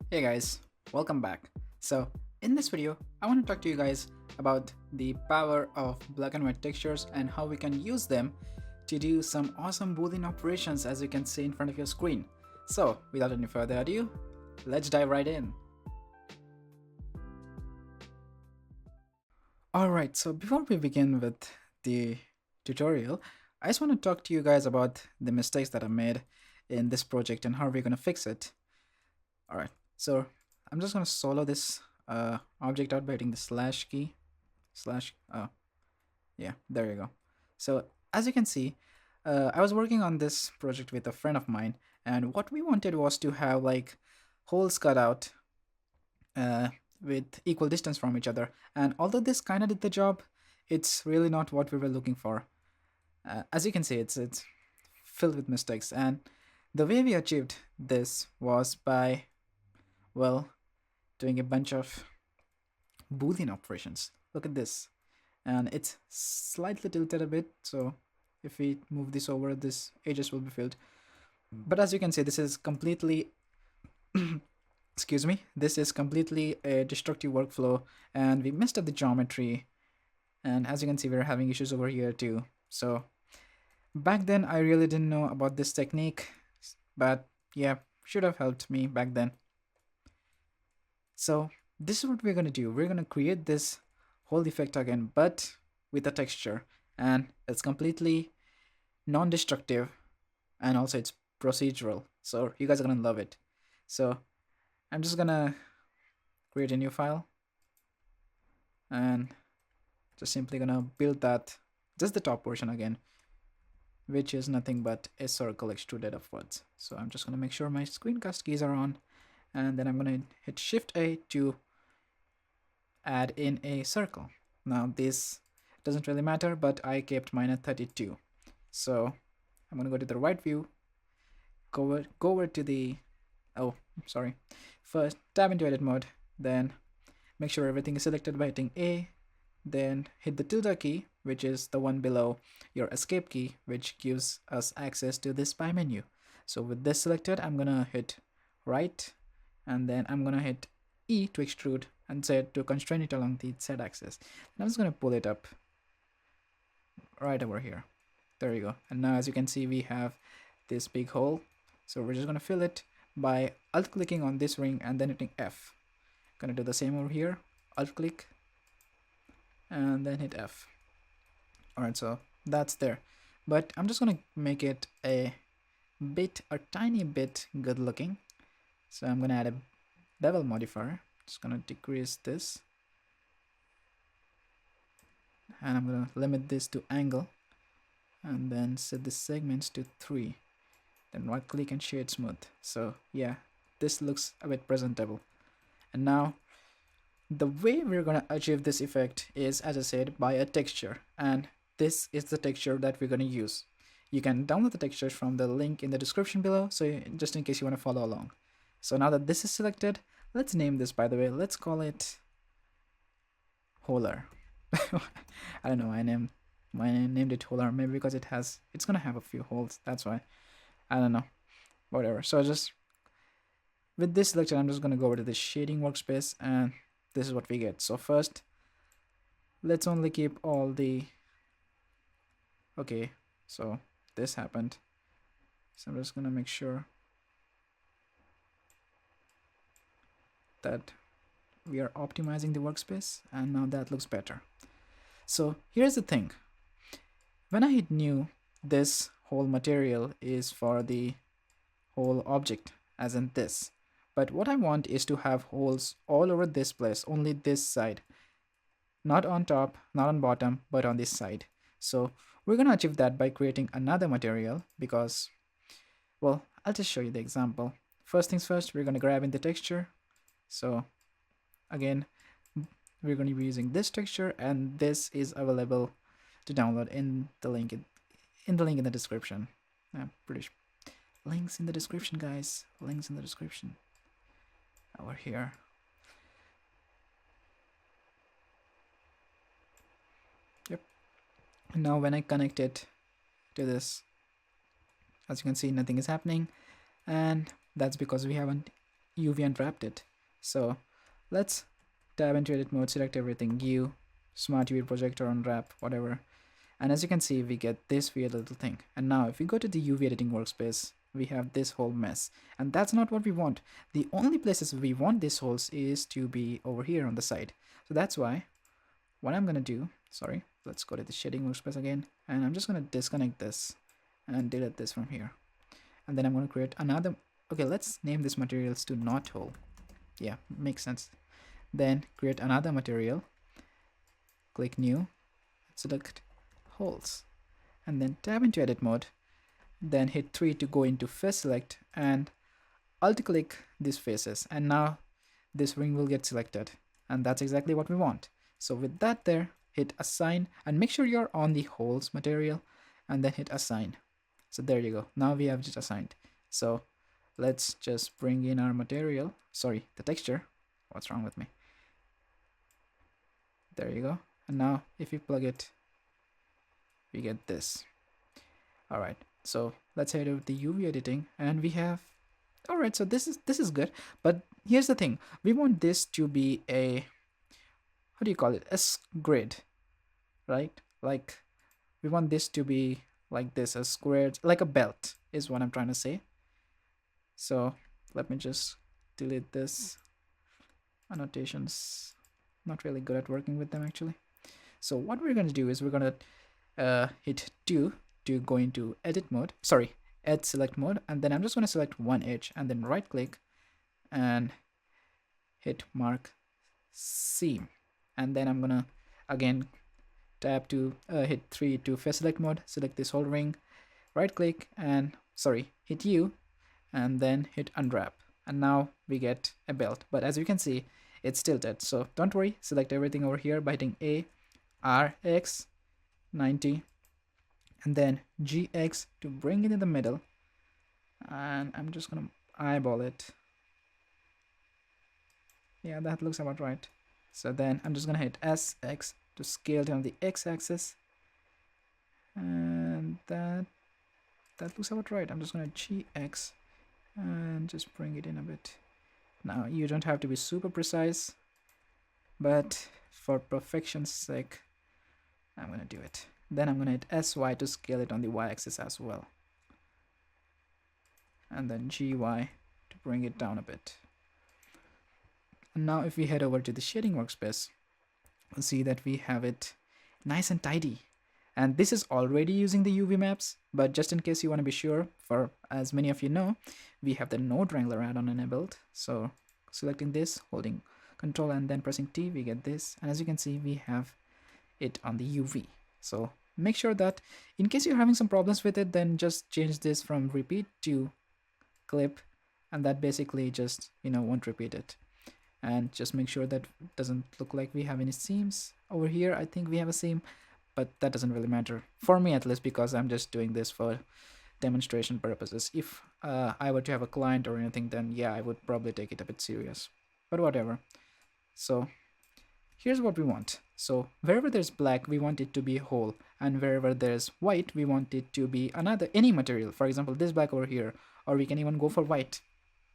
Hey guys, welcome back. So, in this video, I want to talk to you guys about the power of black and white textures and how we can use them to do some awesome Boolean operations as you can see in front of your screen. So, without any further ado, let's dive right in. Alright, so before we begin with the tutorial, I just want to talk to you guys about the mistakes that I made in this project and how we're going to fix it. Alright, so I'm just going to solo this object out by hitting the slash key. Yeah, there you go. So as you can see, I was working on this project with a friend of mine, and what we wanted was to have like holes cut out uh, with equal distance from each other. And although this kind of did the job, it's really not what we were looking for. As you can see, it's filled with mistakes, and the way we achieved this was by, well, doing a bunch of Boolean operations. Look at this, and it's slightly tilted a bit, so if we move this over, this edges will be filled. But as you can see, this is completely excuse me, this is completely a destructive workflow, and we messed up the geometry, and as you can see, we're having issues over here too. So back then I really didn't know about this technique, but yeah, should have helped me back then. So this is what we're going to do. We're going to create this whole effect again, but with a texture, and it's completely non-destructive, and also it's procedural, so you guys are gonna love it. So I'm just gonna create a new file and just simply gonna build that, just the top portion again, which is nothing but a circle extruded upwards. So I'm just gonna make sure my screencast keys are on, and then I'm gonna hit Shift A to add in a circle. Now this doesn't really matter, but I kept mine at 32. So I'm gonna go to the right view, go over to the, oh sorry, first tab into edit mode, then make sure everything is selected by hitting A, then hit the tilde key, which is the one below your escape key, which gives us access to this spy menu. So with this selected, I'm gonna hit right, and then I'm gonna hit E to extrude and Z to constrain it along the Z axis. And I'm just gonna pull it up right over here. There you go. And now as you can see, we have this big hole. So we're just gonna fill it by alt clicking on this ring and then hitting F. Gonna do the same over here. Alt click and then hit F. Alright, so that's there. But I'm just gonna make it a tiny bit good looking. So I'm gonna add a bevel modifier. Just gonna decrease this, and I'm gonna limit this to angle, and then set the segments to 3. Then right click and shade smooth. So yeah, this looks a bit presentable. And now the way we're gonna achieve this effect is, as I said, by a texture, and this is the texture that we're gonna use. You can download the textures from the link in the description below, so just in case you want to follow along. So now that this is selected, let's name this, by the way, let's call it Holer. I don't know, I named it Holer, maybe because it's gonna have a few holes, that's why. I don't know, whatever. So just with this selected, I'm just gonna go over to the shading workspace, and this is what we get. So first, let's only keep all the, okay, so this happened. So I'm just gonna make sure that we are optimizing the workspace, and now that looks better. So here's the thing. When I hit new, this whole material is for the whole object, as in this. But what I want is to have holes all over this place, only this side. Not on top, not on bottom, but on this side. So we're gonna achieve that by creating another material, because, well, I'll just show you the example. First things first, we're gonna grab in the texture. So again, we're going to be using this texture, and this is available to download in the link in the description. Links in the description, guys. Links in the description. Over here. Yep. Now when I connect it to this, as you can see, nothing is happening, and that's because we haven't UV unwrapped it. So let's tab into edit mode, select everything, U, smart UV projector, unwrap, whatever. And as you can see, we get this weird little thing. And now if we go to the UV editing workspace, we have this whole mess. And that's not what we want. The only places we want these holes is to be over here on the side. So that's why what I'm gonna do, sorry, let's go to the shading workspace again, and I'm just gonna disconnect this and delete this from here. And then I'm gonna create another, okay, let's name this materials to not hole. Yeah, makes sense. Then create another material, click new, select holes, and then tab into edit mode, then hit 3 to go into face select, and alt click these faces, and now this ring will get selected, and that's exactly what we want. So with that there, hit assign, and make sure you're on the holes material, and then hit assign. So there you go, now we have just assigned. So let's just bring in our material, sorry, the texture, what's wrong with me, there you go. And now if you plug it, we get this. All right, so let's head over to the UV editing, and we have, all right, so this is good. But here's the thing, we want this to be a, how do you call it, a grid, right? Like we want this to be like this, a squared, like a belt is what I'm trying to say. So let me just delete this. Annotations, not really good at working with them actually. So what we're going to do is we're going to hit 2 to go into edit mode, sorry, add select mode, and then I'm just going to select one edge and then right click and hit mark seam, and then I'm gonna again tab to hit 3 to face select mode, select this whole ring, right click and sorry, hit U, and then hit unwrap, and now we get a belt. But as you can see, it's tilted, so don't worry, select everything over here by hitting A, R, X, 90, and then GX to bring it in the middle, and I'm just gonna eyeball it. Yeah, that looks about right. So then I'm just gonna hit SX to scale down the X-axis, and that looks about right. I'm just gonna GX and just bring it in a bit. Now you don't have to be super precise, but for perfection's sake, I'm gonna do it. Then I'm gonna hit SY to scale it on the Y-axis as well, and then GY to bring it down a bit. And now if we head over to the shading workspace, we'll see that we have it nice and tidy. And this is already using the UV maps, but just in case you want to be sure, for as many of you know, we have the node wrangler add-on enabled. So selecting this, holding Control and then pressing T, we get this. And as you can see, we have it on the UV. So make sure that in case you're having some problems with it, then just change this from repeat to clip, and that basically just, won't repeat it. And just make sure that it doesn't look like we have any seams. Over here, I think we have a seam, but that doesn't really matter. For me at least, because I'm just doing this for demonstration purposes. If I were to have a client or anything, then yeah, I would probably take it a bit serious. But whatever. So here's what we want. So wherever there's black, we want it to be whole. And wherever there's white, we want it to be any material. For example, this black over here, or we can even go for white.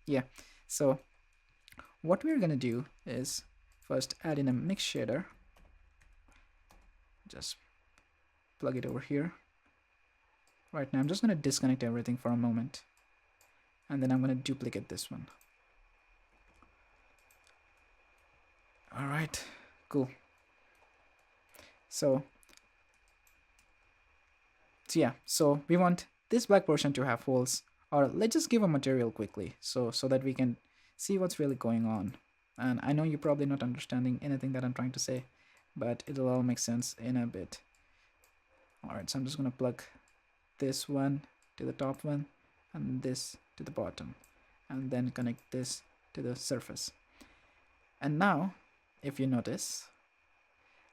Yeah, so what we're gonna do is first add in a mix shader. Just plug it over here. Right now I'm just gonna disconnect everything for a moment, and then I'm gonna duplicate this one. All right, cool. So yeah, so we want this black portion to have holes, or let's just give a material quickly so that we can see what's really going on. And I know you're probably not understanding anything that I'm trying to say, but it'll all make sense in a bit. All right, so I'm just gonna plug this one to the top one and this to the bottom, and then connect this to the surface. And now if you notice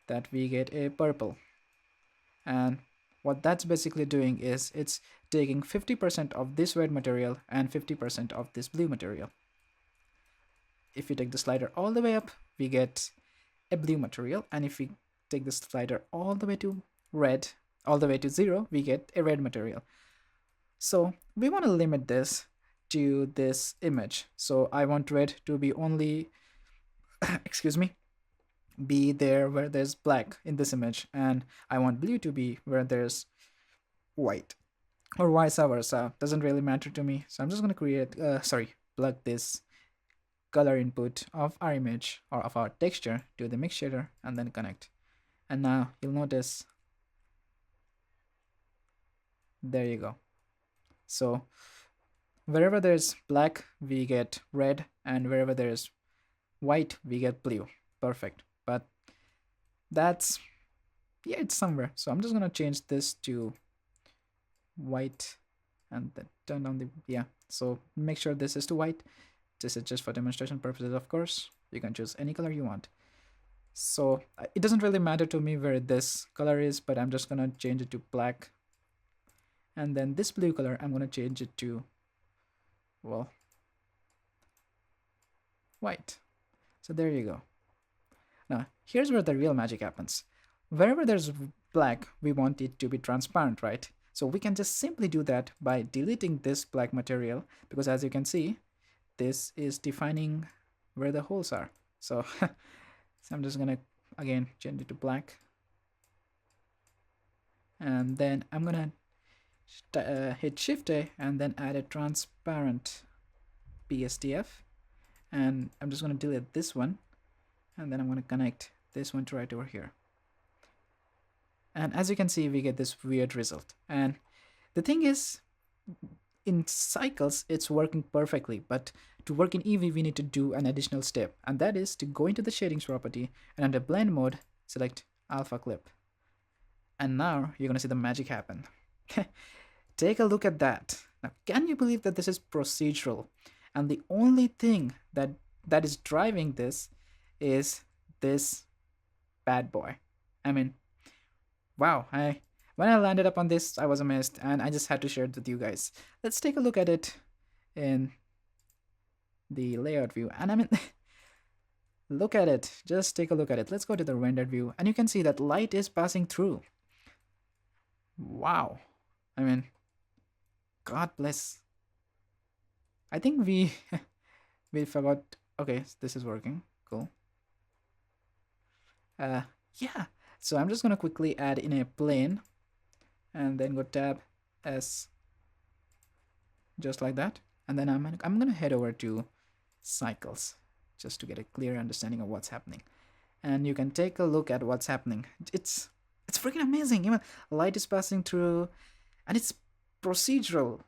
that we get a purple, and what that's basically doing is it's taking 50% of this red material and 50% of this blue material. If we take the slider all the way up, we get a blue material, and if we take the slider all the way to red, all the way to 0, we get a red material. So we want to limit this to this image. So I want red to be only excuse me, be there where there's black in this image, and I want blue to be where there's white, or vice versa. Doesn't really matter to me. So I'm just gonna create plug this color input of our image or of our texture to the mix shader and then connect. And now you'll notice, there you go. So wherever there's black we get red, and wherever there's white we get blue. Perfect. But that's, yeah, it's somewhere. So I'm just gonna change this to white and then turn on the, yeah, so make sure this is to white. This is just for demonstration purposes, of course. You can choose any color you want. So it doesn't really matter to me where this color is, but I'm just gonna change it to black. And then this blue color, I'm gonna change it to, well, white. So there you go. Now, here's where the real magic happens. Wherever there's black, we want it to be transparent, right? So we can just simply do that by deleting this black material, because as you can see, this is defining where the holes are. So, so I'm just gonna, again, change it to black. And then I'm gonna hit Shift A and then add a transparent BSDF. And I'm just gonna delete this one. And then I'm gonna connect this one to right over here. And as you can see, we get this weird result. And the thing is, in cycles, it's working perfectly, but to work in Eevee, we need to do an additional step, and that is to go into the shadings property and under blend mode, select alpha clip. And now you're gonna see the magic happen. Take a look at that. Now, can you believe that this is procedural? And the only thing that is driving this is this bad boy. I mean, wow, when I landed up on this, I was amazed, and I just had to share it with you guys. Let's take a look at it in the layout view. And I mean, look at it. Just take a look at it. Let's go to the rendered view, and you can see that light is passing through. Wow. I mean, God bless. I think we we forgot. Okay, this is working. Cool. Yeah. So I'm just gonna quickly add in a plane, and then go tab S, just like that. And then I'm gonna head over to cycles just to get a clear understanding of what's happening. And you can take a look at what's happening. It's freaking amazing. Even light is passing through, and it's procedural.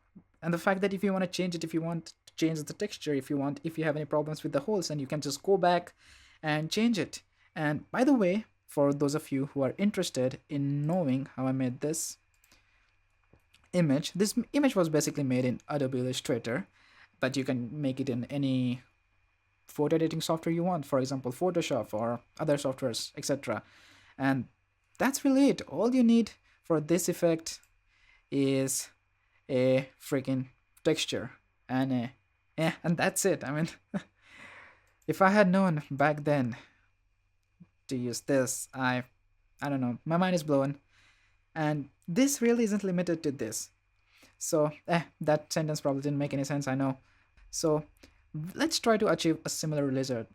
And the fact that if you want to change it, if you want to change the texture, if you have any problems with the holes, and you can just go back and change it. And by the way, for those of you who are interested in knowing how I made this image was basically made in Adobe Illustrator, but you can make it in any photo editing software you want, for example Photoshop or other softwares, etc. And that's really it. All you need for this effect is a freaking texture and and that's it. I mean, if I had known back then to use this, I don't know, my mind is blown. And this really isn't limited to this. So that sentence probably didn't make any sense, I know. So let's try to achieve a similar result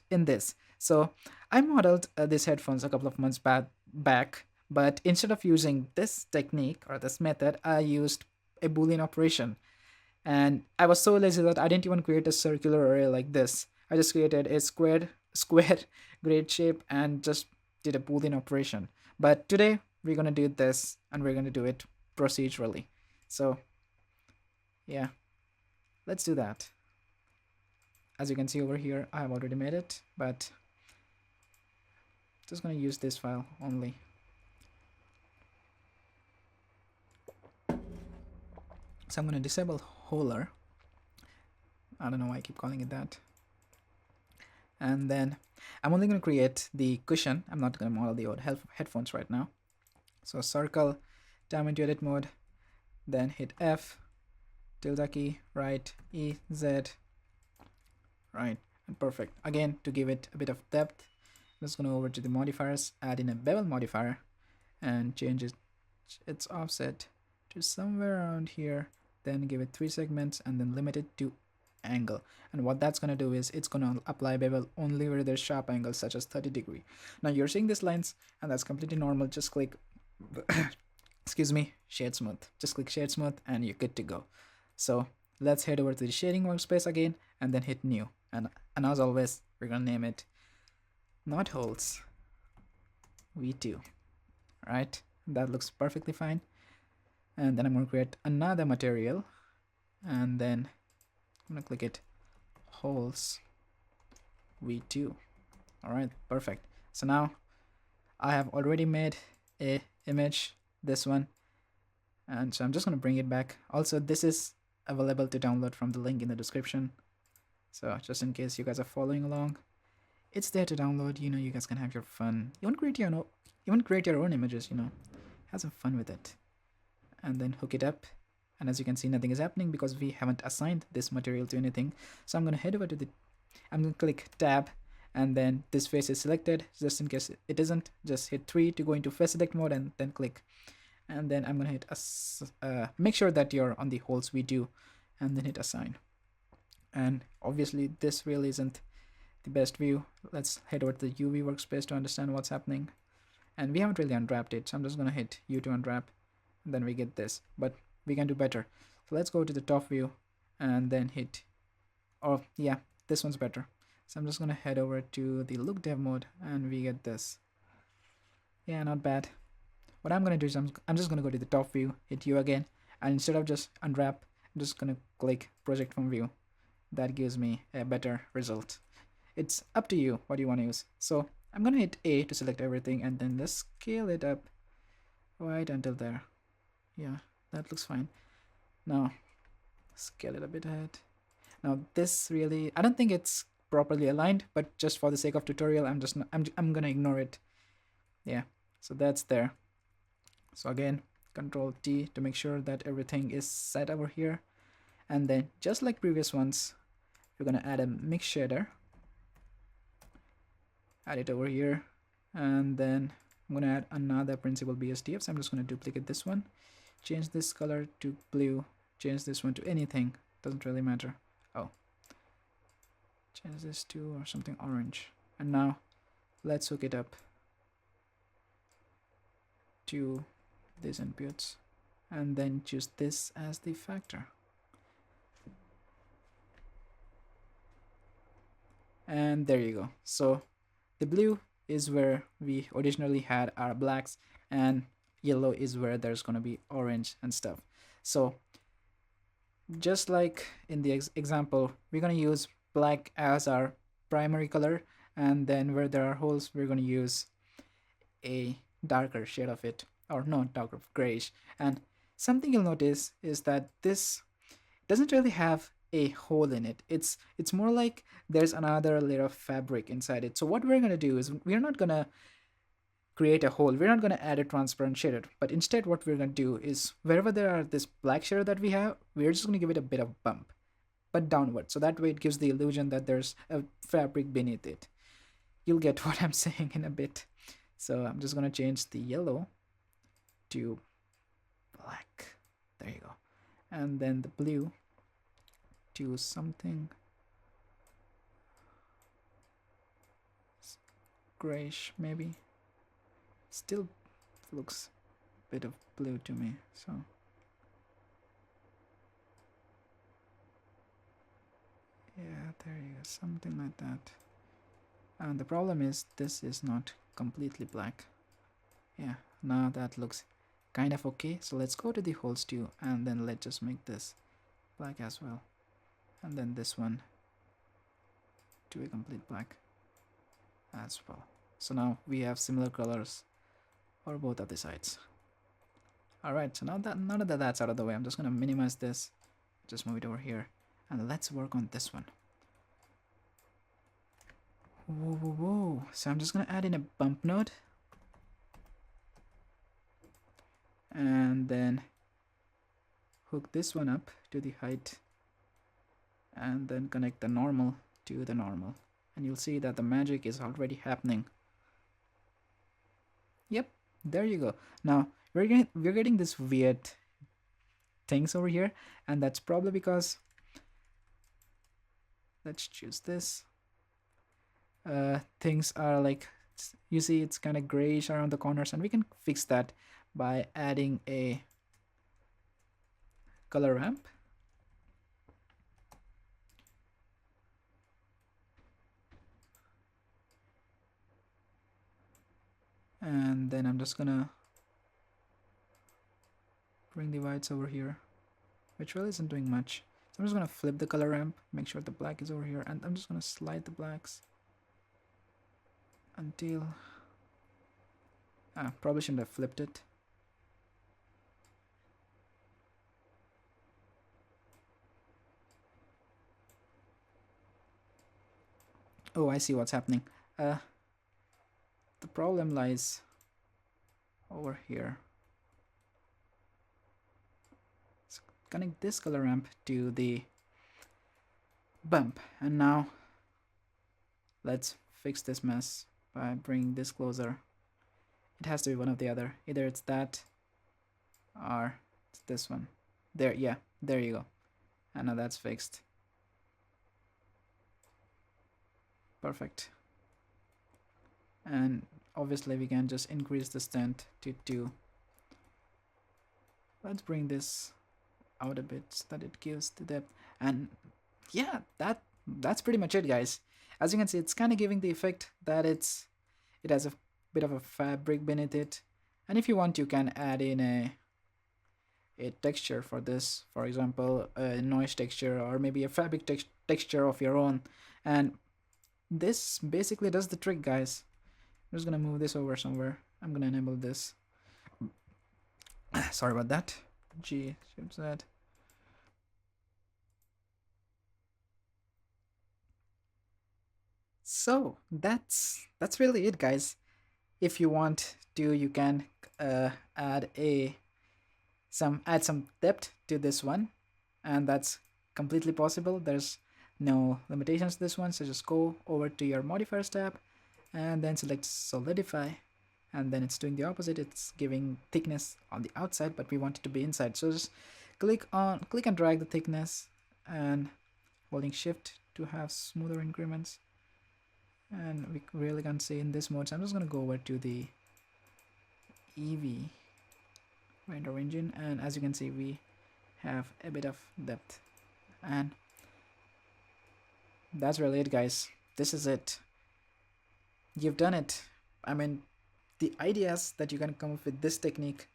in this. So I modeled these headphones a couple of months back, but instead of using this technique or this method, I used a Boolean operation. And I was so lazy that I didn't even create a circular array like this. I just created a square grid shape and just did a Boolean operation. But today we're gonna do this, and we're gonna do it procedurally. So yeah, let's do that. As you can see over here, I have already made it, but just gonna use this file only. So I'm gonna disable Holer. I don't know why I keep calling it that. And then I'm only going to create the cushion. I'm not going to model the old headphones right now. So circle, time into edit mode, then hit F, tilde key, right, E, Z, right, and perfect. Again, to give it a bit of depth, I'm just going to over to the modifiers, add in a bevel modifier, and change its offset to somewhere around here. then give it 3 segments, and then limit it to angle. And what that's going to do is it's going to apply bevel only where there's sharp angles such as 30°. Now you're seeing these lines, and that's completely normal. Just click excuse me, shade smooth. Just click shade smooth and you're good to go. So let's head over to the shading workspace again and then hit new. And as always, we're gonna name it not holes v2. Alright, that looks perfectly fine. And then I'm gonna create another material, and then I'm gonna click it holes v2. Alright, perfect. So now I have already made a image, this one, and so I'm just going to bring it back. Also, this is available to download from the link in the description, so just in case you guys are following along, it's there to download. You know, you guys can have your fun, even create your own images, you know, have some fun with it, and then hook it up. And as you can see, nothing is happening because we haven't assigned this material to anything. So I'm going to head over to I'm going to click tab, and then this face is selected. Just in case it isn't, just hit 3 to go into face select mode, and then click. And then I'm gonna hit make sure that you're on the holes v2, and then hit assign. And obviously this really isn't the best view. Let's head over to the UV workspace to understand what's happening. And we haven't really unwrapped it, so I'm just gonna hit U to unwrap, and then we get this, but we can do better. So let's go to the top view and then hit, oh yeah, this one's better. So I'm just gonna head over to the look dev mode, and we get this. Yeah, not bad. What I'm gonna do is I'm just gonna go to the top view, hit U again, and instead of just unwrap, I'm just gonna click project from view. That gives me a better result. It's up to you what you want to use. So I'm gonna hit A to select everything, and then let's scale it up right until there. Yeah, that looks fine. Now scale it a bit ahead. Now this really, I don't think it's properly aligned, but just for the sake of tutorial, I'm gonna ignore it. Yeah, so that's there. So again, Control T to make sure that everything is set over here, and then just like previous ones, we're gonna add a mix shader, add it over here, and then I'm gonna add another principal BSDF. So I'm just gonna duplicate this one, change this color to blue, change this one to anything, doesn't really matter. Oh, change this to or something orange. And now let's hook it up to these inputs, and then choose this as the factor. And there you go. So the blue is where we originally had our blacks, and yellow is where there's going to be orange and stuff. So just like in the example, we're going to use black as our primary color, and then where there are holes, we're going to use a darker shade of it, or no, darker grayish. And something you'll notice is that this doesn't really have a hole in it. It's more like there's another layer of fabric inside it. So what we're going to do is we're not going to create a hole, we're not going to add a transparent shader, but instead what we're going to do is wherever there are this black shader that we have, we're just going to give it a bit of bump, but downward, so that way it gives the illusion that there's a fabric beneath it. You'll get what I'm saying in a bit. So I'm just going to change the yellow to black, there you go, and then the blue to something grayish, maybe. Still looks a bit of blue to me, so yeah, there you go, something like that. And the problem is this is not completely black. Yeah, now that looks kind of okay. So let's go to the holes too, and then let's just make this black as well, and then this one to a complete black as well. So now we have similar colors for both of the sides. Alright, so now that that's out of the way, I'm just gonna minimize this, just move it over here, and let's work on this one. Whoa. So I'm just gonna add in a bump node, and then hook this one up to the height, and then connect the normal to the normal, and you'll see that the magic is already happening. Yep, there you go. Now we're getting this weird things over here, and that's probably because, let's choose this, things are like, you see it's kind of grayish around the corners, and we can fix that by adding a color ramp. And then I'm just gonna bring the whites over here, which really isn't doing much. So I'm just gonna flip the color ramp, make sure the black is over here, and I'm just gonna slide the blacks until, probably shouldn't have flipped it. Oh, I see what's happening. The problem lies over here. Let's connect this color ramp to the bump, and now let's fix this mess by bringing this closer. It has to be one of the other. Either it's that or it's this one. There, yeah, there you go. And now that's fixed. Perfect. And obviously we can just increase the tint to 2. Let's bring this out a bit so that it gives the depth. And yeah, that's pretty much it, guys. As you can see, it's kind of giving the effect that it has a bit of a fabric beneath it. And if you want, you can add in a texture for this, for example a noise texture or maybe a fabric texture of your own, and this basically does the trick, guys. I'm just gonna move this over somewhere. I'm gonna enable this. Sorry about that. G Shift Z. So that's really it, guys. If you want to, you can add some depth to this one, and that's completely possible. There's no limitations to this one, so just go over to your modifiers tab and then select solidify, and then it's doing the opposite. It's giving thickness on the outside, but we want it to be inside, so just click and drag the thickness and holding shift to have smoother increments, and we really can't see in this mode. So I'm just going to go over to the EV render engine, and as you can see we have a bit of depth, and that's really it, guys. This is it. You've done it. I mean, the ideas that you can come up with this technique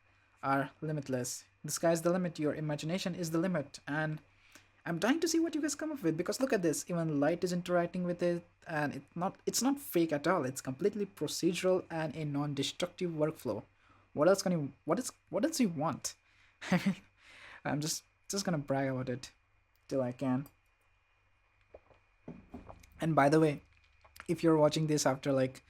are limitless. The sky's the limit. Your imagination is the limit, and I'm dying to see what you guys come up with, because look at this. Even light is interacting with it, and it's not fake at all. It's completely procedural and a non-destructive workflow. What else do you want? I'm just gonna brag about it till I can. And by the way, if you're watching this after like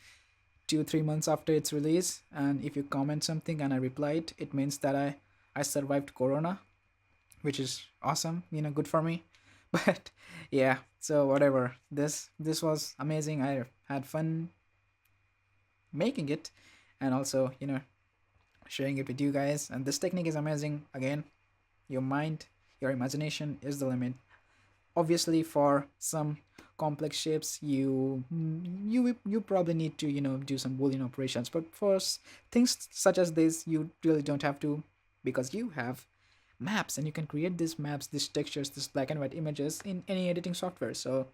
2-3 months after its release, and if you comment something and I replied, it means that I survived Corona, which is awesome, good for me. But yeah, so whatever, this was amazing. I had fun making it, and also sharing it with you guys. And this technique is amazing. Again, your mind, your imagination is the limit. Obviously, for some complex shapes, you probably need to do some Boolean operations, but for things such as this, you really don't have to, because you have maps, and you can create these maps, these textures, these black and white images in any editing software. So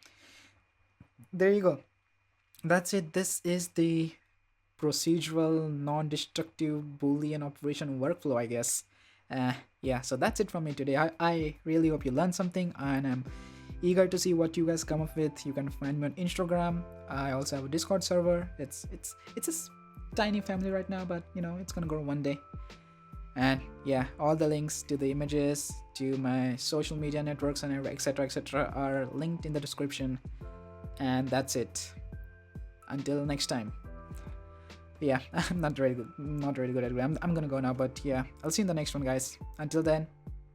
there you go. That's it. This is the procedural non-destructive Boolean operation workflow, I guess. Yeah, so that's it from me today. I really hope you learned something, and I'm eager to see what you guys come up with. You can find me on Instagram. I also have a Discord server. It's a tiny family right now, but it's gonna grow one day. And yeah, all the links to the images, to my social media networks, and etc are linked in the description. And that's it. Until next time. Yeah, I'm not really good at it. I'm gonna go now, but yeah, I'll see you in the next one, guys. Until then,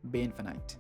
be infinite.